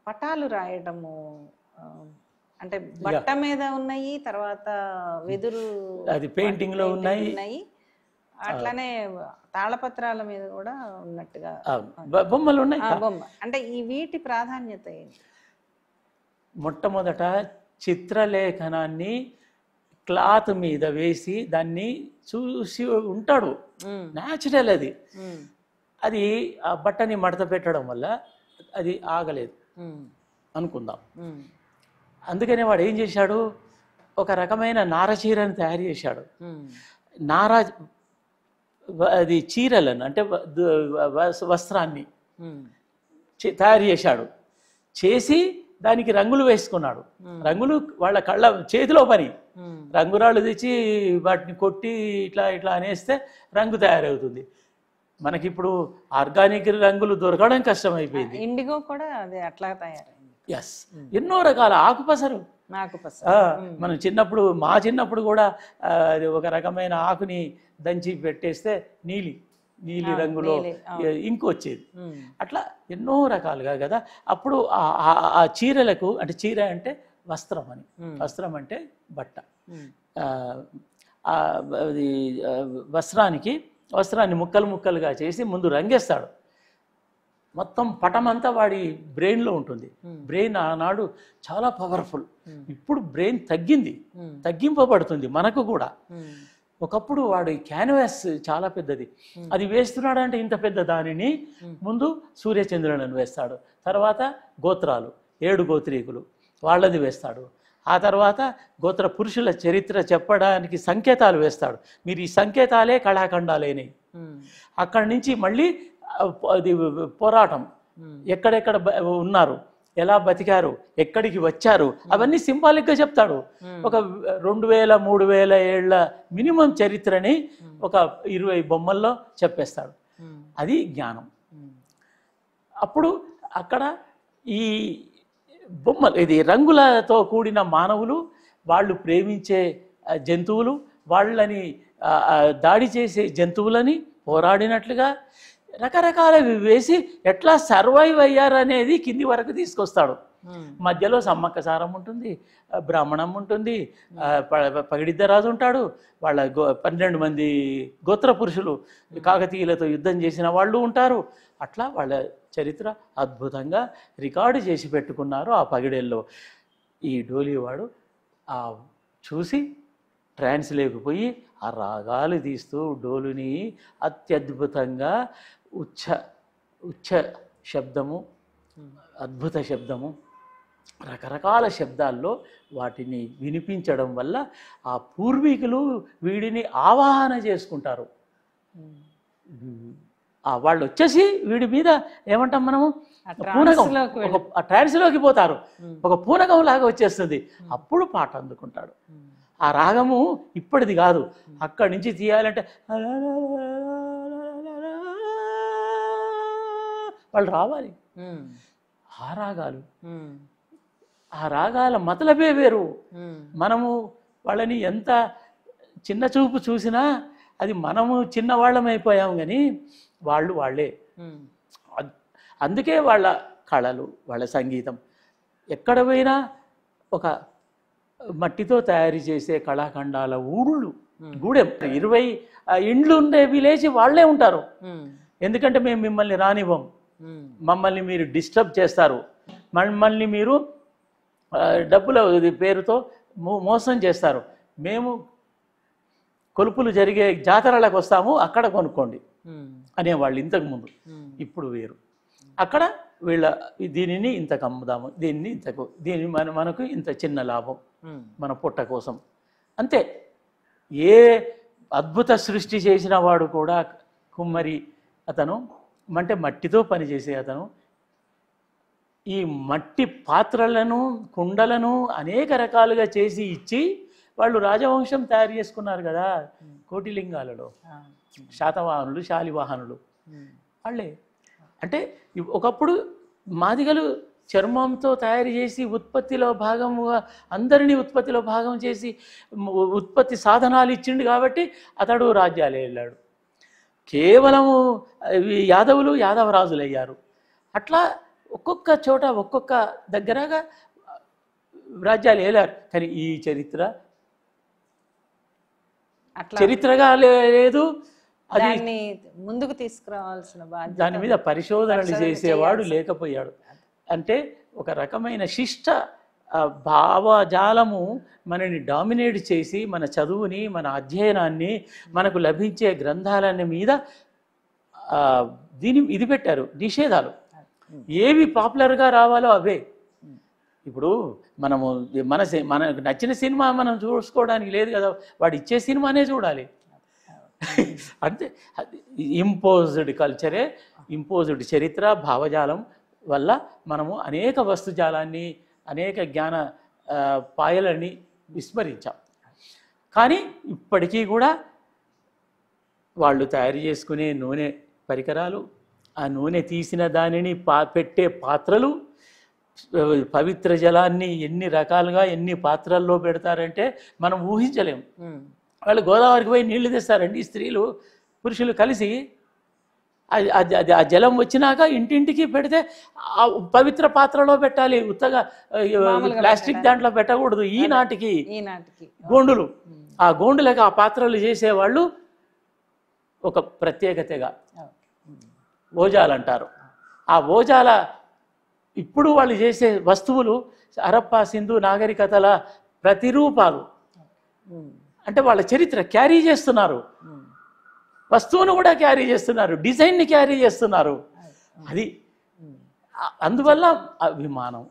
పటాలు రాయడము అంటే బట్ట మీద ఉన్నాయి, తర్వాత వెదురు అది పెయింటింగ్ లో ఉన్నాయి, అట్లానే తాళపత్రాల మీద కూడా ఉన్నట్టుగా బొమ్మలు ఉన్నాయి. బొమ్మ అంటే ఈ వీటి ప్రాధాన్యత ఏంటి? మొట్టమొదట చిత్రలేఖనాన్ని క్లాత్ మీద వేసి దాన్ని చూసి ఉంటాడు, న్యాచురల్ అది. అది ఆ బట్టని మడత పెట్టడం వల్ల అది ఆగలేదు అనుకుందాం. అందుకనే వాడు ఏం చేశాడు, ఒక రకమైన నార చీరని తయారు చేశాడు. నారా అది చీరలను అంటే వస్త్రాన్ని తయారు చేశాడు. చేసి దానికి రంగులు వేసుకున్నాడు. రంగులు వాళ్ళ కళ్ళ చేతిలో పని. రంగురాళ్ళు తెచ్చి వాటిని కొట్టి ఇట్లా ఇట్లా అనేస్తే రంగు తయారవుతుంది. మనకిప్పుడు ఆర్గానిక్ రంగులు దొరకడం కష్టమైపోయింది. ఇండిగో కూడా అదే అట్లా తయారైంది. ఎస్, ఎన్నో రకాల ఆకుపసరు. మనం చిన్నప్పుడు మా చిన్నప్పుడు కూడా అది ఒక రకమైన ఆకుని దంచి పెట్టేస్తే నీలి రంగులో ఇంకు వచ్చేది. అట్లా ఎన్నో రకాలుగా కదా. అప్పుడు ఆ చీరలకు అంటే చీర అంటే వస్త్రం అని, వస్త్రం అంటే బట్ట. అది వస్త్రాన్ని ముక్కలు ముక్కలుగా చేసి ముందు రంగేస్తాడు. మొత్తం పటమంతా వాడి బ్రెయిన్లో ఉంటుంది. బ్రెయిన్ ఆనాడు చాలా పవర్ఫుల్. ఇప్పుడు బ్రెయిన్ తగ్గింపబడుతుంది మనకు కూడా. ఒకప్పుడు వాడి క్యాన్వాస్ చాలా పెద్దది. అది వేస్తున్నాడంటే ఇంత పెద్ద దానిని ముందు సూర్యచంద్రులను వేస్తాడు. తర్వాత గోత్రాలు 7 గోత్రీకులు వాళ్ళది వేస్తాడు. ఆ తర్వాత గోత్ర పురుషుల చరిత్ర చెప్పడానికి సంకేతాలు వేస్తాడు. మీరు ఈ సంకేతాలే కళాఖండాలేని. అక్కడి నుంచి మళ్ళీ అది పోరాటం, ఎక్కడెక్కడ ఉన్నారు, ఎలా బతికారు, ఎక్కడికి వచ్చారు, అవన్నీ సింబాలిక్గా చెప్తాడు. ఒక 2000-3000 ఏళ్ల మినిమం చరిత్రని ఒక 20 బొమ్మల్లో చెప్పేస్తాడు. అది జ్ఞానం. అప్పుడు అక్కడ ఈ బొమ్మలు, ఇది రంగులతో కూడిన మానవులు, వాళ్ళు ప్రేమించే జంతువులు, వాళ్ళని దాడి చేసే జంతువులని పోరాడినట్లుగా రకరకాలవి వేసి ఎట్లా సర్వైవ్ అయ్యారనేది కింది వరకు తీసుకొస్తాడు. మధ్యలో సమ్మక్క సారం ఉంటుంది, బ్రాహ్మణం ఉంటుంది, పగిడిద్దరాజు ఉంటాడు, వాళ్ళ 12 మంది గోత్ర పురుషులు కాకతీయులతో యుద్ధం చేసిన వాళ్ళు ఉంటారు. అట్లా వాళ్ళ చరిత్ర అద్భుతంగా రికార్డు చేసి పెట్టుకున్నారు ఆ పగిడేల్లో. ఈ డోలీవాడు ఆ చూసి ట్రాన్స్ లేకపోయి ఆ రాగాలు తీస్తూ డోలుని అత్యద్భుతంగా ఉచ్చ శబ్దము, అద్భుత శబ్దము, రకరకాల శబ్దాల్లో వాటిని వినిపించడం వల్ల ఆ పూర్వీకులు వీడిని ఆవాహన చేసుకుంటారు. వాళ్ళు వచ్చేసి వీడి మీద ఏమంటాం మనము, పూనకం, ఒక ట్రాన్స్లోకి పోతారు. ఒక పూనకం లాగా వచ్చేస్తుంది. అప్పుడు పాట అందుకుంటాడు. ఆ రాగము ఇప్పటిది కాదు, అక్కడి నుంచి తీయాలంటే వాళ్ళు రావాలి. ఆ రాగాలు, ఆ రాగాల మతలబే వేరు. మనము వాళ్ళని ఎంత చిన్న చూపు చూసినా అది మనము చిన్నవాళ్ళమైపోయాం, కానీ వాళ్ళు వాళ్ళే. అందుకే వాళ్ళ కళలు, వాళ్ళ సంగీతం ఎక్కడ పోయినా ఒక మట్టితో తయారు చేసే కళాఖండాల గూడెం 20 ఇండ్లు ఉండే విలేజ్ వాళ్ళే ఉంటారు. ఎందుకంటే మేము మిమ్మల్ని రానివ్వం, మమ్మల్ని మీరు డిస్టర్బ్ చేస్తారు, మమ్మల్ని మీరు డబ్బుల పేరుతో మోసం చేస్తారు, మేము కొలుపులు జరిగే జాతరలకు వస్తాము, అక్కడ కొనుక్కోండి అనేవాళ్ళు ఇంతకుముందు. ఇప్పుడు వేరు. అక్కడ వీళ్ళ దీనిని ఇంతకు అమ్ముదాము, దీన్ని మనకు ఇంత చిన్న లాభం మన పొట్ట కోసం, అంతే. ఏ అద్భుత సృష్టి చేసిన వాడు కూడా కుమ్మరి అతను, అంటే మట్టితో పనిచేసే అతను, ఈ మట్టి పాత్రలను కుండలను అనేక రకాలుగా చేసి ఇచ్చి వాళ్ళు రాజవంశం తయారు చేసుకున్నారు కదా కోటిలింగాలలో. శాతవాహనులు, శాలివాహనులు వాళ్ళే. అంటే ఒకప్పుడు మాదిగలు చర్మంతో తయారు చేసి ఉత్పత్తిలో భాగముగా అందరినీ ఉత్పత్తిలో భాగం చేసి ఉత్పత్తి సాధనాలు ఇచ్చిండు కాబట్టి అతడు రాజ్యాలు వెళ్ళాడు. కేవలము యాదవులు యాదవరాజులు అయ్యారు. అట్లా ఒక్కొక్క చోట ఒక్కొక్క దగ్గరగా రాజ్యాలు ఏలారు. కానీ ఈ చరిత్రగా లేదు. దాన్ని ముందుకు తీసుకురావాల్సిన బాధ్యత, దాని మీద పరిశోధనలు చేసేవాడు లేకపోయాడు. అంటే ఒక రకమైన శిష్ట భావజాలము మనని డామినేట్ చేసి మన చదువుని, మన అధ్యయనాన్ని, మనకు లభించే గ్రంథాలన్నీ మీద ఇది పెట్టారు నిషేధాలు. ఏవి పాపులర్గా రావాలో అవే. ఇప్పుడు మనము మనకు నచ్చిన సినిమా మనం చూసుకోవడానికి లేదు కదా, వాడు ఇచ్చే సినిమానే చూడాలి. అంతే. ఇంపోజ్డ్ కల్చరే, ఇంపోజ్డ్ చరిత్ర భావజాలం వల్ల మనము అనేక వస్తుజాలాన్ని, అనేక జ్ఞాన పాయలని విస్మరించాం. కానీ ఇప్పటికీ కూడా వాళ్ళు తయారు చేసుకునే నూనె పరికరాలు, ఆ నూనె తీసిన దానిని పెట్టే పాత్రలు, పవిత్ర జలాన్ని ఎన్ని రకాలుగా ఎన్ని పాత్రల్లో పెడతారంటే మనం ఊహించలేము. వాళ్ళు గోదావరికి పోయి నీళ్లు తెస్తారండి స్త్రీలు పురుషులు కలిసి. ఆ జలం వచ్చినాక ఇంటింటికి పెడితే ఆ పవిత్ర పాత్రలో పెట్టాలి, ఉత్తగా ప్లాస్టిక్ దాంట్లో పెట్టకూడదు. ఈనాటికి గోండులు, ఆ గోండులకు ఆ పాత్రలు చేసేవాళ్ళు ఒక ప్రత్యేకతగా ఓజాలు అంటారు. ఆ ఓజాల ఇప్పుడు వాళ్ళు చేసే వస్తువులు హరప్పా సింధు నాగరికతల ప్రతిరూపాలు. అంటే వాళ్ళ చరిత్ర క్యారీ చేస్తున్నారు, వస్తువును కూడా క్యారీ చేస్తున్నారు, డిజైన్ని క్యారీ చేస్తున్నారు. అది అందువల్ల అభిమానం.